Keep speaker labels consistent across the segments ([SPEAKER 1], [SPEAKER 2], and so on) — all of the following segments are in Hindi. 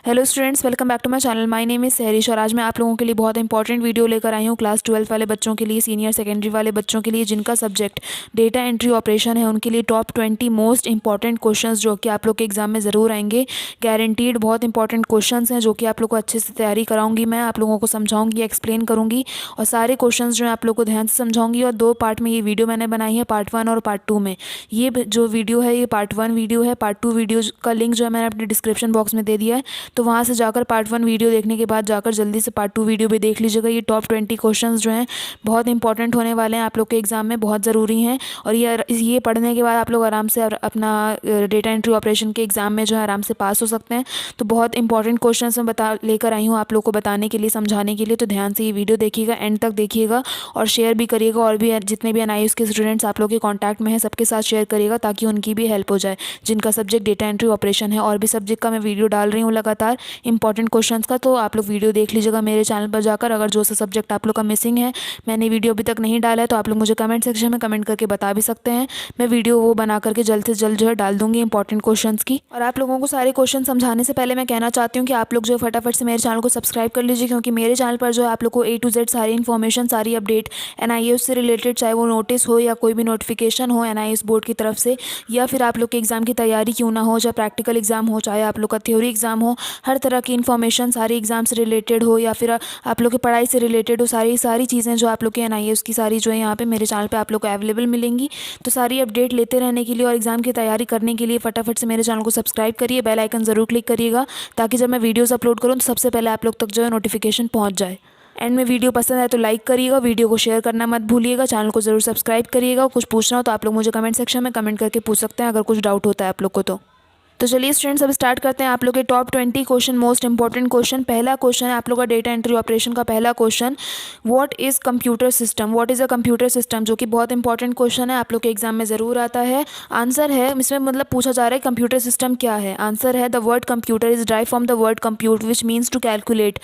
[SPEAKER 1] Hello students, welcome back to my channel. My name is Sahrish और आज मैं आप लोगों के लिए बहुत इंपॉर्टेंट वीडियो लेकर आई हूँ क्लास 12 वाले बच्चों के लिए, सीनियर सेकेंडरी वाले बच्चों के लिए जिनका सब्जेक्ट डेटा एंट्री ऑपरेशन है। उनके लिए टॉप 20 मोस्ट इंपॉर्टेंट क्वेश्चंस जो कि आप लोग के एग्जाम में ज़रूर आएंगे। गारंटीड बहुत इंपॉर्टेंट क्वेश्चंस हैं जो कि आप लोग को अच्छे से तैयारी कराऊंगी। मैं आप लोगों को समझाऊंगी, एक्सप्लेन करूँगी और सारे क्वेश्चन जो है आप लोग को ध्यान से समझाऊंगी। और 2 पार्ट में ये वीडियो मैंने बनाई है, पार्ट 1 और पार्ट 2 में। ये जो वीडियो है ये पार्ट 1 वीडियो है। पार्ट 2 वीडियो का लिंक जो है मैंने अपने डिस्क्रिप्शन बॉक्स में दे दिया है, तो वहाँ से जाकर पार्ट 1 वीडियो देखने के बाद जाकर जल्दी से पार्ट 2 वीडियो भी देख लीजिएगा। ये टॉप 20 क्वेश्चंस जो हैं बहुत इंपॉर्टेंट होने वाले हैं, आप लोग के एग्जाम में बहुत ज़रूरी हैं। और ये पढ़ने के बाद आप लोग आराम से अपना डेटा एंट्री ऑपरेशन के एग्ज़ाम में जो है आराम से पास हो सकते हैं। तो बहुत इंपॉर्टेंट क्वेश्चन मैं लेकर आई हूँ आप लोग को बताने के लिए, समझाने के लिए। तो ध्यान से ये वीडियो देखिएगा, एंड तक देखिएगा और शेयर भी करिएगा। और भी जितने भी एनआईएस के स्टूडेंट्स आप लोग के कॉन्टैक्ट में हैं सबके साथ शेयर करिएगा ताकि उनकी भी हेल्प हो जाए, जिनका सब्जेक्ट डेटा एंट्री ऑपरेशन है। और भी सब्जेक्ट का मैं वीडियो डाल रही हूँ लगातार इंपॉर्टेंट क्वेश्चंस का, तो आप लोग वीडियो देख लीजिएगा मेरे चैनल पर जाकर। अगर जो सा सब्जेक्ट आप लोग का मिसिंग है, मैंने वीडियो अभी तक नहीं डाला है, तो आप लोग मुझे कमेंट सेक्शन में कमेंट करके बता भी सकते हैं। मैं वीडियो वो बना करके जल्द से जल्द जो है डाल दूंगी इंपॉर्टेंट क्वेश्चंस की। और आप लोगों को सारे क्वेश्चन समझाने से पहले मैं कहना चाहती हूँ कि आप लोग जो फटाफट से मेरे चैनल को सब्सक्राइब कर लीजिए, क्योंकि मेरे चैनल पर जो है आप लोग को A to Z सारी इन्फॉर्मेशन, सारी अपडेट एनआईएस से रिलेटेड, चाहे वो नोटिस हो या कोई भी नोटिफिकेशन हो एनआईएस बोर्ड की तरफ से, या फिर आप लोग के एग्ज़ाम की तैयारी क्यों ना हो, चाहे प्रैक्टिकल एग्जाम हो, चाहे आप लोग का थ्योरी एग्जाम हो, हर तरह की इन्फॉर्मेशन सारी एग्जाम से रिलेटेड हो या फिर आप लोग की पढ़ाई से रिलेटेड हो, सारी चीज़ें जो आप लोग के एनआईएस की सारी जो है यहाँ पे मेरे चैनल पे आप लोग को अवेलेबल मिलेंगी। तो सारी अपडेट लेते रहने के लिए और एग्ज़ाम की तैयारी करने के लिए फटाफट से मेरे चैनल को सब्सक्राइब करिए, बेल आइकन ज़रूर क्लिक करिएगा ताकि जब मैं वीडियोज़ अपलोड करूँ तो सबसे पहले आप लोग तक जो है नोटिफिकेशन पहुँच जाए। एंड में वीडियो पसंद आए तो लाइक करिएगा, वीडियो को शेयर करना मत भूलिएगा, चैनल को ज़रूर सब्सक्राइब करिएगा। कुछ पूछना हो तो आप लोग मुझे कमेंट सेक्शन में कमेंट करके पूछ सकते हैं अगर कुछ डाउट होता है आप लोग को। तो चलिए स्टूडेंट्स, अब स्टार्ट करते हैं आप लोग के top 20 question, most important question. पहला क्वेश्चन है आप लोग का डेटा एंट्री ऑपरेशन का पहला question, what is computer system, what is a computer system, जो कि बहुत इंपॉर्टेंट क्वेश्चन है, आप लोग के एग्जाम में ज़रूर आता है। आंसर है इसमें, मतलब पूछा जा रहा है कंप्यूटर सिस्टम क्या है। आंसर है the word computer is drive from the word compute which means to calculate.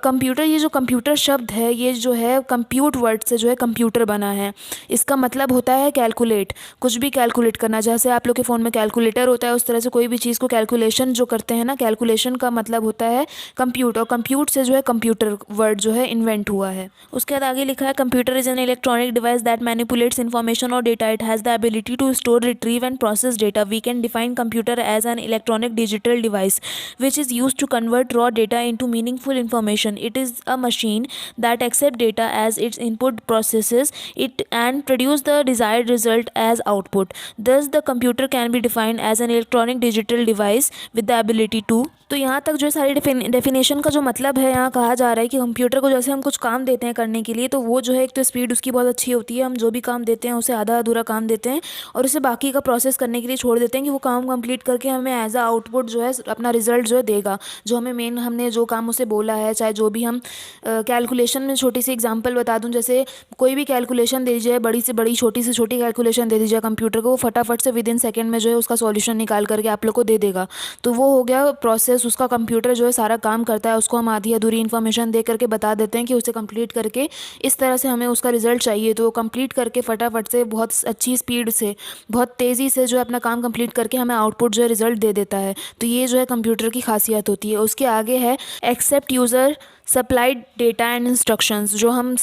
[SPEAKER 1] Computer, ये जो कंप्यूटर शब्द है ये जो है कंप्यूट वर्ड से जो है कंप्यूटर बना है। इसका मतलब होता है कैलकुलेट, कुछ भी कैलकुलेट करना। जैसे आप लोग के फ़ोन में कैलकुलेटर होता है, उस तरह से कोई भी चीज़ को कैलकुलेशन जो करते हैं ना, कैलकुलेशन का मतलब होता है कंप्यूट। और कंप्यूट से जो है कंप्यूटर वर्ड जो है इन्वेंट हुआ है। उसके बाद आगे लिखा है computer is an electronic device that manipulates information और data. It has the ability to store, retrieve and process data. We can define computer as an electronic digital device which is used to convert raw data into meaningful information. It is a machine that accepts data as its input, processes it and produce the desired result as output. Thus the computer can be defined as an electronic digital device with the ability to। तो यहाँ तक जो सारी डेफिनेशन का जो मतलब है, यहाँ कहा जा रहा है कि कंप्यूटर को जैसे हम कुछ काम देते हैं करने के लिए, तो वो जो है एक तो स्पीड उसकी बहुत अच्छी होती है। हम जो भी काम देते हैं उसे आधा अधूरा काम देते हैं और उसे बाकी का प्रोसेस करने के लिए छोड़ देते हैं कि वो काम कंप्लीट करके हमें एज अ आउटपुट जो है अपना रिजल्ट जो है देगा, जो हमें मेन हमने जो काम उसे बोला है। चाहे जो भी हम कैलकुलेशन में छोटी सी एग्जांपल बता दूं, जैसे कोई भी कैलकुलेशन दे दीजिए, बड़ी से बड़ी छोटी से छोटी कैलकुलेशन दे दीजिए कंप्यूटर को, वो फटाफट से विद इन सेकेंड में जो है उसका सॉल्यूशन निकाल करके आप लोग को दे देगा। तो वो हो गया प्रोसेस, उसका कंप्यूटर जो है सारा काम करता है। उसको हम आधी अधूरी इन्फॉर्मेशन दे करके बता देते हैं कि उसे कंप्लीट करके इस तरह से हमें उसका रिजल्ट चाहिए, तो वो कंप्लीट करके फटाफट से बहुत अच्छी स्पीड से बहुत तेज़ी से जो है अपना काम कंप्लीट करके हमें आउटपुट जो है रिजल्ट दे देता है। तो ये जो है कंप्यूटर की खासियत होती है। उसके आगे है accept user supplied data and instructions. जो हम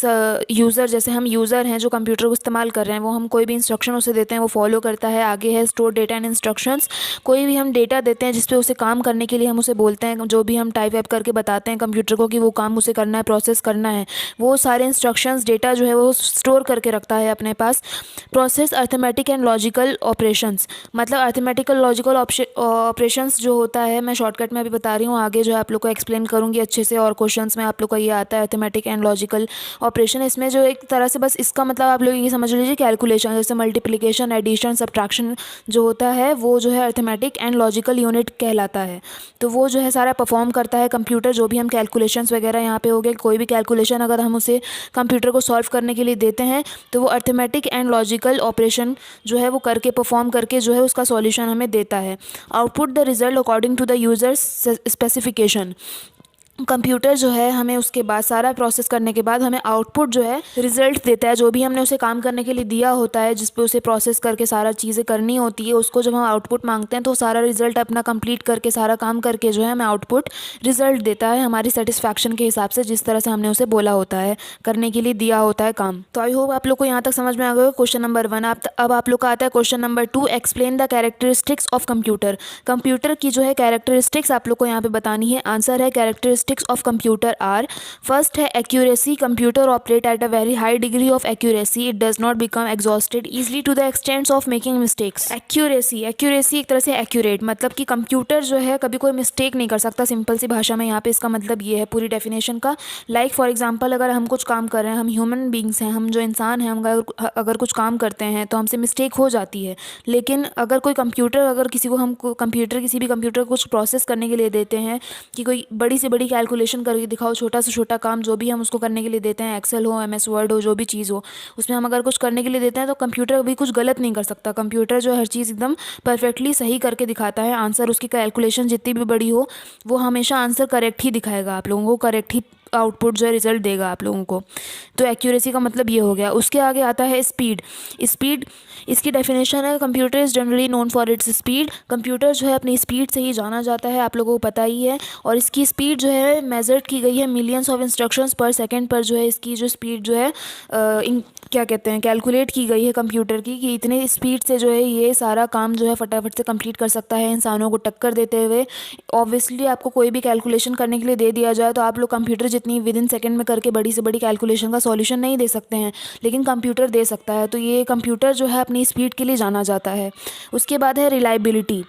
[SPEAKER 1] यूज़र, जैसे हम यूज़र हैं जो कंप्यूटर को इस्तेमाल कर रहे हैं, वो हम कोई भी इंस्ट्रक्शन उसे देते हैं वो फॉलो करता है। आगे है स्टोर डेटा एंड इंस्ट्रक्शंस। कोई भी हम डेटा देते हैं जिस पे उसे काम करने के लिए हम उसे बोलते हैं, जो भी हम टाइप वाइप करके बताते हैं कंप्यूटर को कि वो काम उसे करना है, प्रोसेस करना है, वो सारे इंस्ट्रक्शंस डेटा जो है वो स्टोर करके रखता है अपने पास। Process arithmetic and logical operations, मतलब अर्थमेटिकल लॉजिकल ऑपरेशंस जो होता है, मैं शॉर्टकट में अभी बता रही हूँ, आगे जो है आप लोग को एक्सप्लेन करूँगी अच्छे से। और क्वेश्चन में आप लोग का ये आता है अर्थमेटिक एंड लॉजिकल ऑपरेशन। इसमें जो एक तरह से बस इसका मतलब आप लोग ये समझ लीजिए कैलकुलेशन, जैसे मल्टीप्लिकेशन, एडिशन, सब्ट्रैक्शन जो होता है वो जो है अर्थमेटिक एंड लॉजिकल यूनिट कहलाता है। तो वो जो है सारा परफॉर्म करता है कंप्यूटर। जो भी हम कैलकुलेशंस वगैरह यहाँ पे हो गए, कोई भी कैलकुलेशन अगर हम उसे कंप्यूटर को सॉल्व करने के लिए देते हैं तो वो अर्थमेटिक एंड लॉजिकल ऑपरेशन जो है वो करके परफॉर्म करके जो है उसका सॉल्यूशन हमें देता है। Output the result according to the users specification, computer जो है हमें उसके बाद सारा प्रोसेस करने के बाद हमें आउटपुट जो है रिजल्ट देता है। जो भी हमने उसे काम करने के लिए दिया होता है, जिस पे उसे प्रोसेस करके सारा चीज़ें करनी होती है, उसको जब हम आउटपुट मांगते हैं तो सारा रिजल्ट अपना कंप्लीट करके सारा काम करके जो है हमें आउटपुट रिजल्ट देता है हमारी सेटिस्फैक्शन के हिसाब से, जिस तरह से हमने उसे बोला होता है करने के लिए दिया होता है काम। तो आई होप आप लोग को यहाँ तक समझ में आ गया क्वेश्चन नंबर 1। अब आप लोग का आता है question number 2, explain the characteristics of computer. Computer की जो है कैरेक्टरिस्टिक्स आप लोग को यहाँ पे बतानी है। आंसर है characteristics of computer are, first है accuracy, computer operate at a very high degree of accuracy, it does not become exhausted easily to the extents of making mistakes. Accuracy एक तरह से एक्यूरेट, मतलब कि कंप्यूटर जो है कभी कोई मिस्टेक नहीं कर सकता। सिंपल सी भाषा में यहाँ पे इसका मतलब ये है पूरी डेफिनेशन का। लाइक फॉर एग्जांपल, अगर हम कुछ काम कर रहे हैं, हम ह्यूमन बींग्स हैं, हम जो इंसान हैं, हम अगर कुछ काम करते हैं तो हमसे मिस्टेक हो जाती है। लेकिन अगर कोई कंप्यूटर, अगर किसी को हम किसी भी कंप्यूटर को कुछ प्रोसेस करने के लिए देते हैं कि कोई बड़ी से बड़ी कैलकुलेशन करके दिखाओ, छोटा से छोटा काम जो भी हम उसको करने के लिए देते हैं, एक्सेल हो, MS वर्ड हो, जो भी चीज़ हो, उसमें हम अगर कुछ करने के लिए देते हैं तो कंप्यूटर भी कुछ गलत नहीं कर सकता। कंप्यूटर जो हर चीज़ एकदम परफेक्टली सही करके दिखाता है। आंसर, उसकी कैलकुलेशन जितनी भी बड़ी हो, वो हमेशा आंसर करेक्ट ही दिखाएगा आप लोगों को, करेक्ट ही आउटपुट जो है रिजल्ट देगा आप लोगों को। तो एक्यूरेसी का मतलब ये हो गया। उसके आगे आता है स्पीड। इसकी डेफिनेशन है, computer is generally known for its speed. Computer जो है अपनी स्पीड से ही जाना जाता है, आप लोगों को पता ही है। और इसकी स्पीड जो है मेजर्ड की गई है मिलियंस ऑफ इंस्ट्रक्शंस पर सेकेंड पर, जो है इसकी जो स्पीड जो है क्या कहते हैं, कैलकुलेट की गई है कंप्यूटर की, कि इतने स्पीड से जो है ये सारा काम जो है फटाफट से कंप्लीट कर सकता है इंसानों को टक्कर देते हुए। ऑब्वियसली आपको कोई भी कैलकुलेशन करने के लिए दे दिया जाए तो आप लोग कंप्यूटर जितनी विद इन सेकेंड में करके बड़ी से बड़ी कैलकुलेशन का सॉल्यूशन नहीं दे सकते हैं, लेकिन कंप्यूटर दे सकता है। तो ये कंप्यूटर जो है अपनी स्पीड के लिए जाना जाता है। उसके बाद है reliability.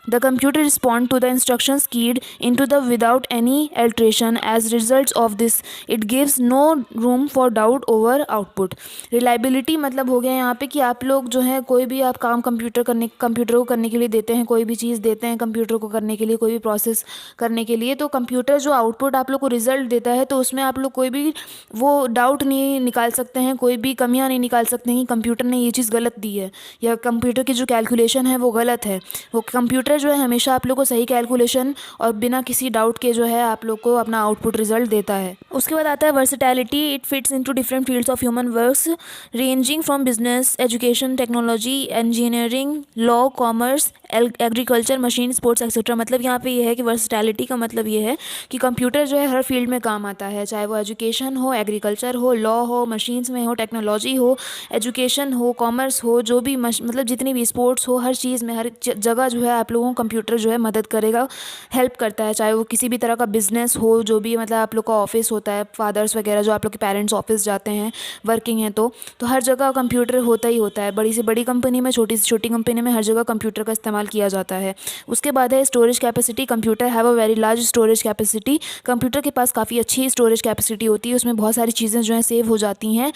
[SPEAKER 1] The computer respond to the instructions keyed into the without any alteration as results of this it gives no room for doubt over output. Reliability मतलब हो गया यहाँ पे कि आप लोग जो है कोई भी आप काम कंप्यूटर को करने के लिए देते हैं, कोई भी चीज़ देते हैं कंप्यूटर को करने के लिए, कोई भी प्रोसेस करने के लिए, तो कंप्यूटर जो आउटपुट आप लोग को रिजल्ट देता है तो उसमें आप लोग कोई भी वो डाउट नहीं निकाल सकते हैं, कोई भी कमियां नहीं निकाल सकते हैं कि कंप्यूटर ने ये चीज़ गलत दी है या कंप्यूटर की जो कैलकुलेशन है वो गलत है। वो कंप्यूटर जो है हमेशा आप लोग को सही कैलकुलेशन और बिना किसी डाउट के जो है आप लोग को अपना आउटपुट रिजल्ट देता है। उसके बाद आता है versatility. It fits into different fields of human works ranging from business, education, technology, engineering, law, commerce, agriculture, machine, sports etcetera. मतलब यहाँ पे ये है कि वर्सेटैलिटी का मतलब ये है कि कंप्यूटर जो है हर फील्ड में काम आता है, चाहे वो एजुकेशन हो, एग्रीकल्चर हो, लॉ हो, मशीन्स में हो, टेक्नोलॉजी हो, एजुकेशन हो, कॉमर्स हो, जो भी मतलब जितनी भी स्पोर्ट्स हो, हर चीज़ में, हर जगह जो है आप लोगों को कंप्यूटर जो है मदद करेगा, हेल्प करता है। चाहे वो किसी भी तरह का बिजनेस हो, जो भी मतलब आप लोग का ऑफिस होता है, फादर्स वगैरह जो आप लोग के पेरेंट्स ऑफिस जाते हैं, वर्किंग हैं, तो हर जगह कंप्यूटर होता ही होता है। बड़ी से बड़ी कंपनी में, छोटी से छोटी कंपनी में, हर जगह कंप्यूटर का इस्तेमाल किया जाता है। उसके बाद है storage capacity. Computer have a very large storage capacity. Computer के पास काफ़ी अच्छी स्टोरेज कैपेसिटी होती है, उसमें बहुत सारी चीज़ें जो हैं सेव हो जाती हैं।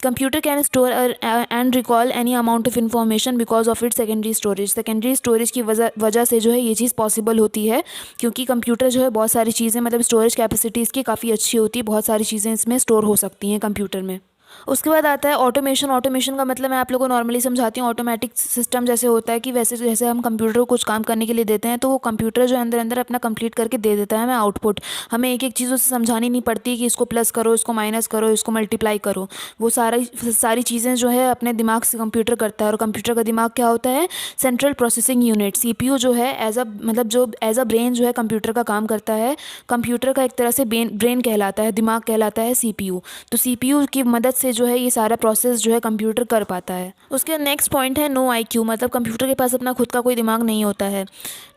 [SPEAKER 1] Computer can store and recall any amount of information because of it secondary storage. Secondary storage की वजह से जो है ये चीज़ पॉसिबल होती है, क्योंकि कंप्यूटर जो है बहुत सारी चीज़ें, मतलब स्टोरेज कैपेसिटी इसकी काफ़ी अच्छी होती है, बहुत सारी चीज़ें इसमें स्टोर हो सकती हैं कंप्यूटर में। उसके बाद आता है ऑटोमेशन। ऑटोमेशन का मतलब मैं आप लोगों को नॉर्मली समझाती हूँ। ऑटोमेटिक सिस्टम जैसे होता है कि वैसे जैसे हम कंप्यूटर को कुछ काम करने के लिए देते हैं तो वो कंप्यूटर जो अंदर अंदर अपना कंप्लीट करके दे देता है हमें आउटपुट। हमें एक एक चीज़ उससे समझानी नहीं पड़ती कि इसको प्लस करो, इसको माइनस करो, इसको मल्टीप्लाई करो। वो सारी चीज़ें जो है अपने दिमाग से कंप्यूटर करता है। और कंप्यूटर का दिमाग क्या होता है? सेंट्रल प्रोसेसिंग यूनिट, CPU जो है एज अ ब्रेन जो है कंप्यूटर का काम करता है। कंप्यूटर का एक तरह से ब्रेन कहलाता है, दिमाग कहलाता है CPU। तो CPU की मदद से जो है ये सारा प्रोसेस जो है कंप्यूटर कर पाता है। उसके नेक्स्ट पॉइंट है नो IQ, मतलब कंप्यूटर के पास अपना खुद का कोई दिमाग नहीं होता है।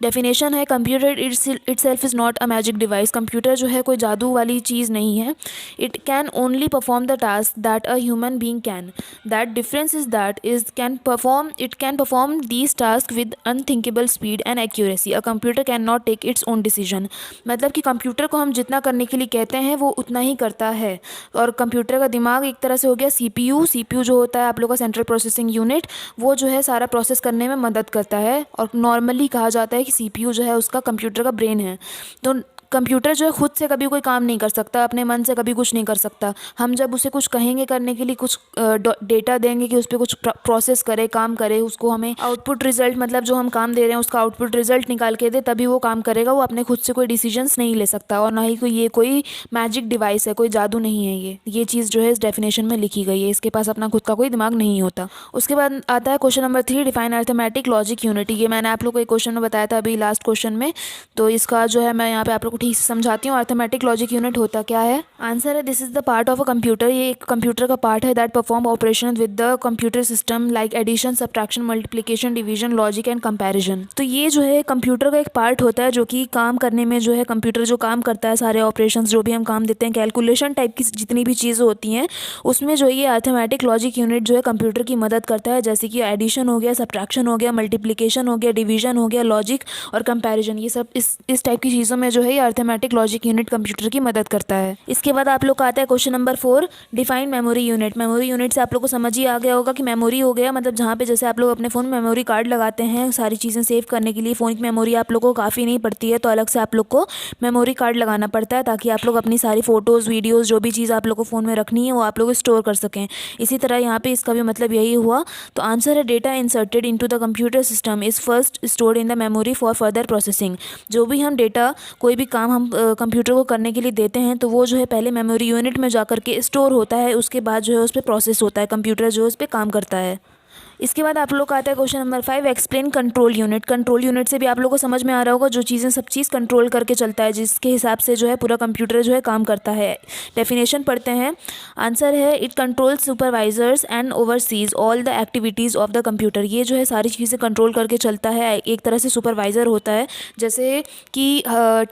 [SPEAKER 1] डेफिनेशन है computer itself is not a magic device. Computer जो है कोई जादू वाली चीज़ नहीं है। It can only perform the task that a human being can. That difference is that it can perform these tasks with unthinkable speed and accuracy. A computer can not take its own decision. मतलब कि कंप्यूटर को हम जितना करने के लिए कहते हैं वो उतना ही करता है। और कंप्यूटर का दिमाग एक तरह से हो गया CPU जो होता है आप लोग का सेंट्रल प्रोसेसिंग यूनिट, वो जो है सारा प्रोसेस करने में मदद करता है। और नॉर्मली कहा जाता है कि CPU जो है उसका कंप्यूटर का ब्रेन है। तो कंप्यूटर जो है खुद से कभी कोई काम नहीं कर सकता, अपने मन से कभी कुछ नहीं कर सकता। हम जब उसे कुछ कहेंगे करने के लिए, कुछ डेटा देंगे कि उस पर कुछ प्रोसेस करे, काम करे, उसको हमें आउटपुट रिजल्ट, मतलब जो हम काम दे रहे हैं उसका आउटपुट रिजल्ट निकाल के दे, तभी वो काम करेगा। वो अपने खुद से कोई डिसीजंस नहीं ले सकता, और ना ही कोई मैजिक डिवाइस है, कोई जादू नहीं है। ये चीज़ जो है इस डेफिनेशन में लिखी गई है। इसके पास अपना खुद का कोई दिमाग नहीं होता। उसके बाद आता है question number 3, define arithmetic logic unity. ये मैंने आप लोग को एक क्वेश्चन में बताया था अभी लास्ट क्वेश्चन में, तो इसका जो है मैं यहाँ पे आप लोग को ठीक से समझाती हूँ। अर्थमेटिक लॉजिक यूनिट होता क्या है? आंसर है, this is the part of a computer. ये एक कंप्यूटर का पार्ट है that perform operation with the computer system like addition, subtraction, multiplication, division, logic and comparison. तो ये जो है कंप्यूटर का एक पार्ट होता है जो कि काम करने में जो है कंप्यूटर जो काम करता है, सारे ऑपरेशंस जो भी हम काम देते हैं, कैलकुलेशन टाइप की जितनी भी चीज़ें होती हैं, उसमें जो ये अर्थमेटिक लॉजिक यूनिट जो है कंप्यूटर की मदद करता है। जैसे कि एडिशन हो गया, सब्ट्रैक्शन हो गया, मल्टीप्लिकेशन हो गया, डिवीजन हो गया, लॉजिक और कंपैरिजन, ये सब इस टाइप की चीज़ों में जो है ये अर्थमेटिक लॉजिक यूनिट कंप्यूटर की मदद करता है। इसके बाद आप लोग का आता है question number 4, define memory unit. Memory unit से आप लोग को समझ ही आ गया होगा कि मेमोरी हो गया मतलब जहाँ पे जैसे आप लोग अपने फ़ोन में मेमोरी कार्ड लगाते हैं सारी चीज़ें सेव करने के लिए। फ़ोन की मेमोरी आप लोग को काफ़ी नहीं पड़ती है, तो अलग से आप लोग को मेमोरी कार्ड लगाना पड़ता है ताकि आप लोग अपनी सारी फ़ोटोज़, वीडियोज़, जो भी चीज़ आप लोग को फ़ोन में रखनी है वो आप लोग स्टोर कर सकें। इसी तरह यहाँ पे इसका भी मतलब यही हुआ। तो आंसर है, data inserted into the computer system is first stored in the memory for further processing. जो भी हम डेटा, कोई भी काम हम कंप्यूटर को करने के लिए देते हैं तो वो जो है पहले मेमोरी यूनिट में जा कर के स्टोर होता है, उसके बाद जो है उस पर प्रोसेस होता है, कंप्यूटर जो है उस पर काम करता है। इसके बाद आप लोग का आता है question number 5, explain control unit. Control unit से भी आप लोगों को समझ में आ रहा होगा जो चीज़ें सब चीज़ कंट्रोल करके चलता है, जिसके हिसाब से जो है पूरा कंप्यूटर जो है काम करता है। डेफिनेशन पढ़ते हैं। आंसर है, it control supervisors and overseas all the activities of the computer. ये जो है सारी चीज़ें कंट्रोल करके चलता है। एक तरह से सुपरवाइज़र होता है, जैसे कि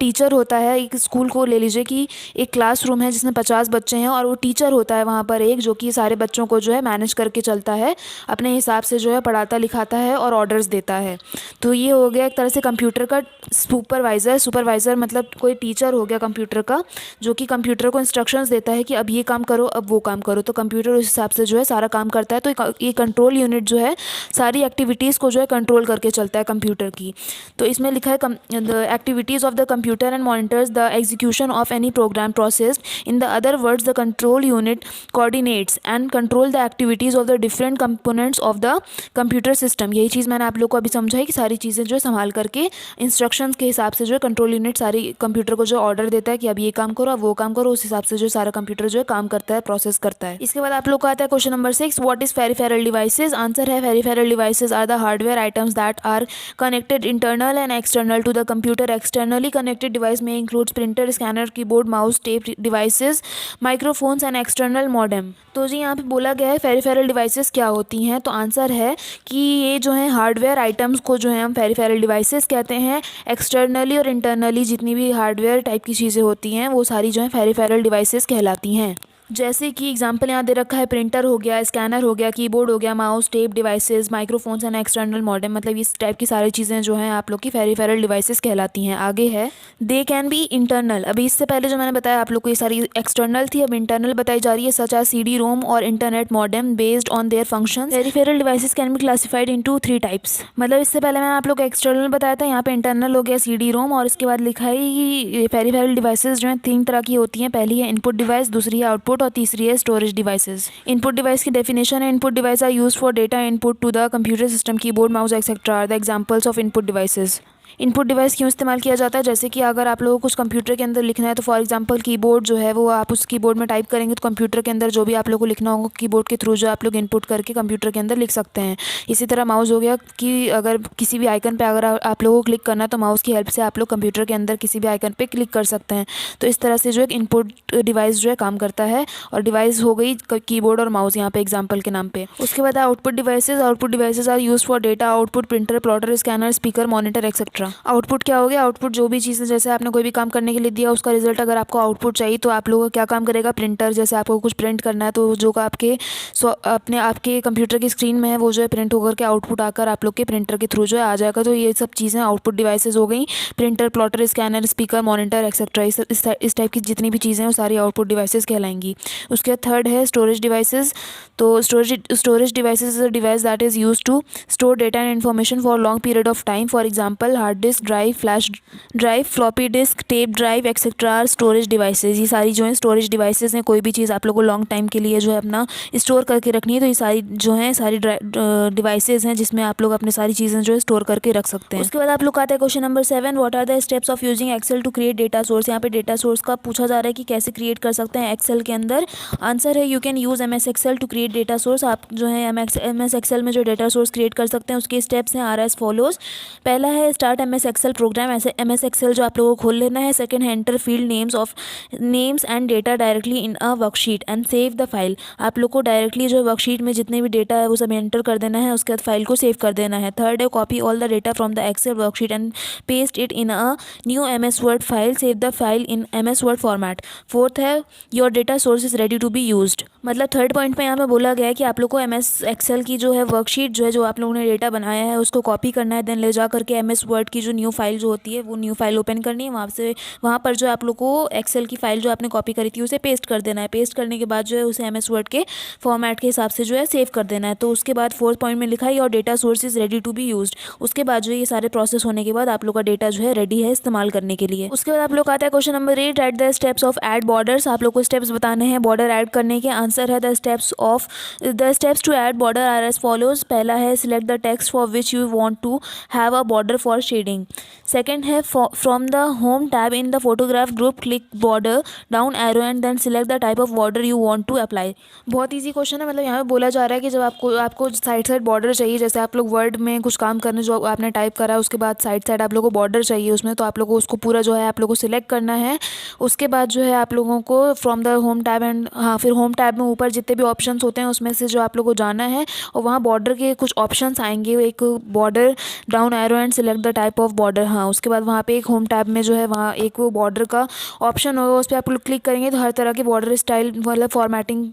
[SPEAKER 1] टीचर होता है। एक स्कूल को ले लीजिए कि एक क्लासरूम है जिसमें 50 बच्चे हैं और वो टीचर होता है वहाँ पर एक, जो कि सारे बच्चों को जो है मैनेज करके चलता है, अपने हिसाब से जो है पढ़ाता लिखाता है और ऑर्डर्स देता है। तो ये हो गया एक तरह से कंप्यूटर का सुपरवाइज़र। सुपरवाइज़र मतलब कोई टीचर हो गया कंप्यूटर का, जो कि कंप्यूटर को इंस्ट्रक्शंस देता है कि अब ये काम करो, अब वो काम करो। तो कंप्यूटर उस हिसाब से जो है सारा काम करता है। तो ये कंट्रोल यूनिट जो है सारी एक्टिविटीज़ को जो है कंट्रोल करके चलता है कंप्यूटर की। तो इसमें लिखा है the activities of the computer and monitors the execution of any program processed. In the other words, the control unit coordinates and control the activities of the different components of the computer system. यही चीज़ मैंने आप लोग को अभी समझाई कि सारी चीज़ें जो है संभाल करके इंस्ट्रक्शंस के हिसाब से जो है कंट्रोल यूनिट सारी कंप्यूटर को जो ऑर्डर देता है कि अब ये काम करो, अब वो काम करो। उस हिसाब से जो सारा कंप्यूटर जो है काम करता है, प्रोसेस करता है। इसके बाद आप लोग का आता है question number 6, what is peripheral devices. Answer है, peripheral devices are the hardware items that are connected internal and external to the computer. Externally connected device में includes printer, scanner, keyboard, mouse, tape devices, microphones and external modem. तो जी यहाँ पे बोला गया है पेरिफेरल डिवाइसेस क्या होती हैं। तो आंसर है कि ये जो है हार्डवेयर आइटम्स को जो है हम पेरिफेरल डिवाइसेस कहते हैं। एक्सटर्नली और इंटरनली जितनी भी हार्डवेयर टाइप की चीज़ें होती हैं वो सारी जो है पेरिफेरल डिवाइसेस कहलाती हैं। जैसे कि एग्जांपल यहाँ दे रखा है, प्रिंटर हो गया, स्कैनर हो गया, कीबोर्ड हो गया, mouse, tape devices, microphones and external modem. मतलब इस टाइप की सारी चीज़ें जो हैं आप लोग की पेरिफेरल डिवाइसेस कहलाती हैं। आगे है, दे कैन बी इंटरनल। अभी इससे पहले जो मैंने बताया आप लोग को ये सारी एक्सटर्नल थी, अब इंटरनल बताई जा रही है, सच एज CD रोम और internet modem based on their functions. Peripheral devices can be classified into 3 types. मतलब इससे पहले मैंने आप लोग को एक्सटर्नल बताया था, यहाँ पे इंटरनल हो गया CD रोम, और इसके बाद लिखा है कि पेरिफेरल डिवाइसेस जो है 3 तरह की होती हैं। पहली है इनपुट डिवाइस, दूसरी है आउटपुट और तीसरी है स्टोरेज डिवाइसेस। इनपुट डिवाइस की डेफिनेशन है, input device are used for data input to the computer system. Keyboard, mouse etcetera are the examples of input devices. Input device क्यों इस्तेमाल किया जाता है? जैसे कि अगर आप लोगों को कुछ कंप्यूटर के अंदर लिखना है तो फॉर एग्जांपल कीबोर्ड जो है वो आप उस कीबोर्ड में टाइप करेंगे तो कंप्यूटर के अंदर जो भी आप लोगों को लिखना होगा कीबोर्ड के थ्रू जो आप लोग इनपुट करके कंप्यूटर के अंदर लिख सकते हैं। इसी तरह माउस हो गया कि अगर किसी भी आइकन पे अगर आप लोगों को क्लिक करना है तो माउस की हेल्प से आप लोग कंप्यूटर के अंदर किसी भी आइकन पे क्लिक कर सकते हैं। तो इस तरह से जो एक इनपुट डिवाइस जो है काम करता है, और डिवाइस हो गई कीबोर्ड और माउस यहाँ पे एग्जाम्पल के नाम पे। उसके बाद output devices. Output devices are use for data output, printer, plotter, scanner, speaker, monitor etcetera. Output क्या हो गया? आउटपुट जो भी चीज़ें, जैसे आपने कोई भी काम करने के लिए दिया उसका रिजल्ट अगर आपको आउटपुट चाहिए तो आप लोगों को क्या काम करेगा? प्रिंटर, जैसे आपको कुछ प्रिंट करना है तो जो आपके कंप्यूटर की स्क्रीन में है वो जो है प्रिंट होकर के आउटपुट आकर आप लोग के प्रिंटर के थ्रू जो है आ जाएगा। तो ये सब चीज़ें आउटपुट डिवाइसेज हो गई। Printer, plotter, scanner, speaker, monitor etcetera, इस टाइप की जितनी भी चीज़ें हैं वो सारी आउटपुट डिवाइसेज कहलाएंगी। उसके बाद थर्ड है स्टोरेज डिवाइसेज। तो storage devices is a device that is used to store data and information for long period of time. For example hard disk drive, flash drive, floppy disk, tape drive etcetera storage devices. ये सारी जो है स्टोरेज डिवाइसेज हैं। कोई भी चीज़ आप लोग को लॉन्ग टाइम के लिए जो है अपना स्टोर करके रखनी है तो ये सारी जो है सारी डिवाइसेज हैं जिसमें आप लोग अपनी सारी चीज़ें जो है स्टोर करके रख सकते हैं। उसके बाद आप लोग आता है question number 7, what are the steps of using Excel to create data source. यहाँ पे डेटा सोर्स का पूछा जा रहा है कि कैसे क्रिएट कर सकते हैं एक्सेल के अंदर। आंसर है you can use MS Excel to create data source. आप जो है MS एक्सेल में जो डेटा सोर्स क्रिएट कर सकते हैं उसके स्टेप्स हैं आर एज फॉलोज। पहला है स्टार्ट MS एक्सेल प्रोग्राम। ऐसे MS एक्सेल जो आप लोगों को खोल लेना है। सेकंड है enter field names and data directly in a worksheet and save the file. आप लोग को डायरेक्टली जो वर्कशीट में जितने भी डेटा है वो सब एंटर कर देना है, उसके बाद फाइल को सेव कर देना है। थर्ड है copy all the data from the Excel worksheet and paste it in a new MS Word file, save the file in MS Word format. Fourth है your data source is ready to be used. मतलब थर्ड पॉइंट में यहाँ पे बोला गया है कि आप लोग को MS एक्सेल की जो है वर्कशीट जो है जो आप लोगों ने डेटा बनाया है उसको कॉपी करना है, देन ले जा करके MS वर्ड की जो न्यू फाइल जो होती है वो न्यू फाइल ओपन करनी है। वहाँ पर जो आप लोग को एक्सेल की फाइल जो आपने कॉपी करी थी उसे पेस्ट कर देना है। पेस्ट करने के बाद जो है उसे MS वर्ड के फॉर्मेट के हिसाब से जो है सेव कर देना है। तो उसके बाद फोर्थ पॉइंट में लिखा है your data source is ready to be used. उसके बाद जो ये सारे प्रोसेस होने के बाद आप लोग का डेटा जो है रेडी है इस्तेमाल करने के लिए। उसके बाद आप लोग आता है question number 8, right the steps of add borders. आप लोग को स्टेप्स बताने हैं बॉर्डर ऐड करने के। आंसर है the steps to add border are as follows. पहला है select the text for which you want to have a border for shading. Second है from the home tab in the photograph group click border down arrow and then select the type of border you want to apply. बहुत ईजी क्वेश्चन है। मतलब यहाँ पे बोला जा रहा है कि जब आपको साइड बॉर्डर चाहिए, जैसे आप लोग वर्ड में कुछ काम करने जो आपने टाइप करा है उसके बाद साइड आप लोग को बॉर्डर चाहिए उसमें, तो आप लोग को उसको पूरा जो है आप लोग को सिलेक्ट करना है। उसके बाद जो है आप लोगों को from the home tab and फिर होम टैब में ऊपर जितने भी ऑप्शंस होते हैं उसमें से जो आप लोग को जाना है और वहाँ बॉर्डर के कुछ ऑप्शंस आएंगे, एक border down arrow and select the type of border. हाँ, उसके बाद वहाँ पे एक होम टैब में जो है वहाँ एक वो बॉर्डर का ऑप्शन होगा, उस पर आप लोग क्लिक करेंगे तो हर तरह के बॉर्डर स्टाइल मतलब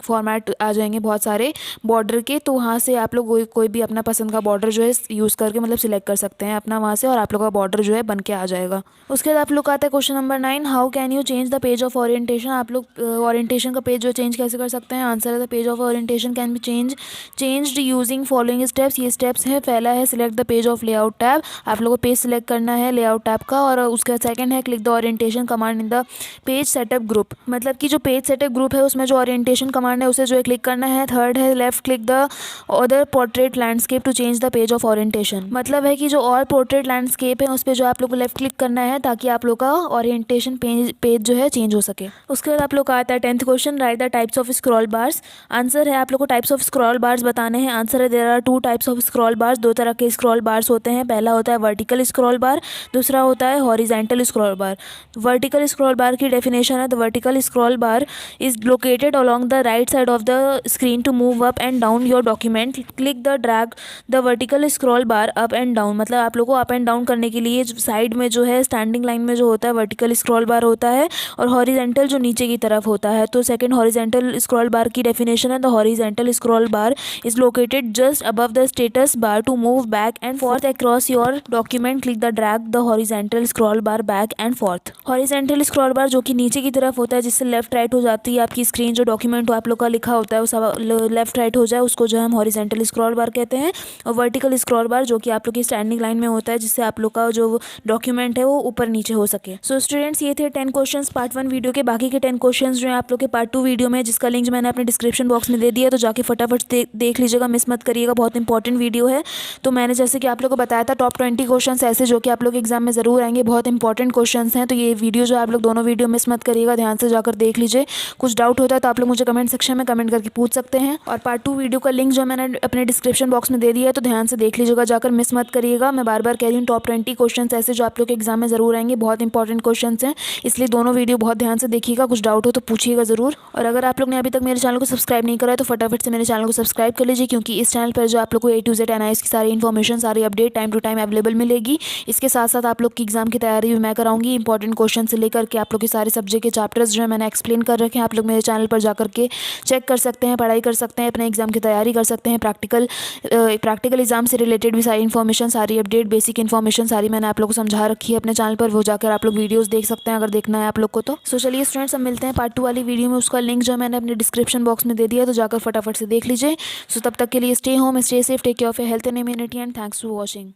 [SPEAKER 1] फॉर्मेट आ जाएंगे बहुत सारे बॉर्डर के। तो वहाँ से आप लोग कोई भी अपना पसंद का बॉर्डर जो है यूज़ करके मतलब सिलेक्ट कर सकते हैं अपना वहाँ से और आप लोग का बॉर्डर जो है बन के आ जाएगा। उसके बाद आप लोग का आता है question number 9, how can you change the page of orientation. आप लोग ओरिएंटेशन का पेज जो चेंज कैसे कर सकते हैं। आंसर है the page of orientation can be changed using following steps. ये स्टेप्स हैं। पहला है select the page of layout tab. आप लोगों को पेज सिलेक्ट करना है लेआउट टैब का। और उसके बाद सेकंड है click the orientation command in the page setup group. मतलब कि जो पेज सेटअप ग्रुप है उसमें जो ओरिएंटेशन कमांड है उसे जो है क्लिक करना है। थर्ड है left click the other portrait landscape to change the page of orientation. मतलब है कि जो और पोर्ट्रेट लैंडस्केप है उस पर जो आप लोग को लेफ्ट क्लिक करना है ताकि आप लोग का ओरिएंटेशन पेज जो है चेंज हो सके। उसके बाद आप लोग का आता है 10th question, right the types of scroll bars. Answer है आप लोग को टाइप्स ऑफ स्क्रॉल बार्स बताने हैं। आंसर है there are 2 types of scroll bars. 2 तरह के स्क्रॉल बार्स होते हैं। पहला होता है वर्टिकल स्क्रॉल बार, दूसरा होता है horizontal scroll bar. Vertical scroll bar की डेफिनेशन है the vertical scroll bar is located along the right side of the screen to move up and down your document. Click the drag the vertical scroll bar up and down. मतलब आप लोग को अप एंड डाउन करने के लिए साइड में जो है स्टैंडिंग लाइन में जो होता है वर्टिकल स्क्रॉल बार होता है और हॉरिजॉन्टल जो नीचे की तरफ होता है। तो सेकंड हॉरिजॉन्टल स्क्रॉल बार की डेफिनेशन है the horizontal scroll bar is located just above the status bar to move back and forth across your document. Click the drag the horizontal scroll bar back and forth. Horizontal scroll bar जो कि नीचे की तरफ होता है जिससे लेफ्ट राइट हो जाती है आपकी स्क्रीन, जो डॉक्यूमेंट आप लोग का लिखा होता है वो लेफ्ट राइट हो जाए उसको जो है हम हॉरिजॉन्टल स्क्रॉल बार कहते हैं। और वर्टिकल स्क्रॉल बार जो कि आप लोग की स्टैंडिंग लाइन में होता है जिससे आप लोग का जो डॉक्यूमेंट है वो ऊपर नीचे हो सके। सो स्टूडेंट्स, ये थे 10 क्वेश्चंस पार्ट 1 वीडियो के। बाकी के 10 क्वेश्चंस जो है आप लोग के पार्ट 2 वीडियो में, जिसका लिंक मैंने अपने डिस्क्रिप्शन बॉक्स में दे दिया, तो जाके फटाफट देख लीजिएगा, मिस मत करिएगा, बहुत इंपॉर्टेंट वीडियो है। तो मैंने जैसे कि आप लोग को बताया था टॉप 20 क्वेश्चन ऐसे जो कि आप लोग एग्जाम में जरूर आएंगे, बहुत इंपॉर्टेंट क्वेश्चन हैं। तो ये वीडियो जो आप लोग दोनों वीडियो मिस मत करिएगा, ध्यान से जाकर देख लीजिए। कुछ डाउट होता है तो आप लोग मुझे कमेंट सेक्शन में कमेंट करके पूछ सकते हैं। और पार्ट 2 वीडियो का लिंक जो मैंने अपने डिस्क्रिप्शन बॉक्स में दे दिया है तो ध्यान से देख लीजिएगा, जाकर मिस मत करिएगा। मैं बार बार कह रही हूँ टॉप 20 क्वेश्चन ऐसे जो आप लोग के एग्जाम में जरूर आएंगे, बहुत इंपॉर्टेंट क्वेश्चन हैं, इसलिए दोनों वीडियो बहुत ध्यान से देखिएगा। कुछ डाउट हो तो पूछिएगा जरूर। और अगर आप लोग ने अभी तक मेरे चैनल को सब्सक्राइब नहीं करा है तो फटाफट से मेरे चैनल को सब्सक्राइब कर लीजिए, क्योंकि इस चैनल पर जो आप लोग को A to Z NIS की सारी इन्फॉर्मेशन, सारी update time to time available मिलेगी। इसके साथ साथ आप लोग की एग्जाम की तैयारी भी मैं कराऊंगी। इंपॉर्टेंट क्वेश्चन से लेकर के आप लोग के सारे सब्जेक्ट के चैप्टर्स जो है मैंने एक्सप्लेन कर रखे हैं, आप लोग मेरे चैनल पर जाकर के चेक कर सकते हैं, पढ़ाई कर सकते हैं, अपने एग्जाम की तैयारी कर सकते हैं। प्रैक्टिकल एग्जाम से रिलेटेड भी सारी इन्फॉर्मेशन, सारी अपडेट, बेसिक इन्फॉर्मेशन सारी मैंने आप लोग को समझा रखी है अपने चैनल पर, वो जाकर आप लोग वीडियोस देख सकते हैं अगर देखना है आप लोग को तो। सो चलिए स्टूडेंट्स, हम मिलते हैं पार्ट 2 वाली वीडियो में। उसका लिंक जो मैंने अपने डिस्क्रिप्शन बॉक्स में दे दिया, तो जाकर फटाफट से देख लीजिए। सो तब तक के लिए stay home, stay safe, take care of your health and immunity and thanks for watching.